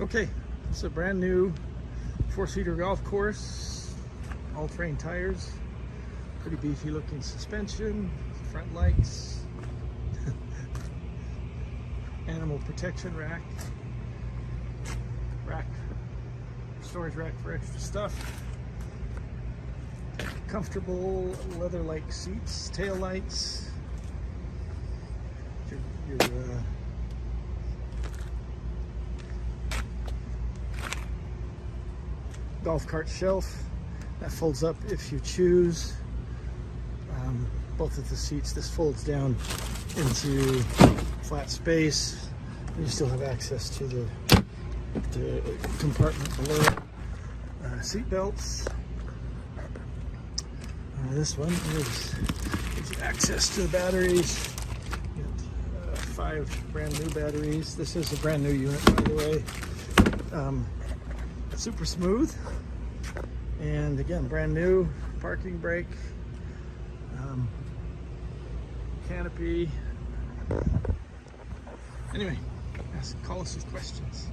Okay, it's a brand new four-seater golf course, all-terrain tires, pretty beefy looking suspension, front lights, animal protection rack, storage rack for extra stuff, comfortable leather-like seats, tail lights, your golf cart shelf that folds up if you choose. Both of the seats, this folds down into flat space, and you still have access to the compartment below. Seat belts. This one gives you access to the batteries. You got 5 brand new batteries. This is a brand new unit, by the way. Super smooth, and again, brand new. Parking brake, canopy. Anyway, call us with questions.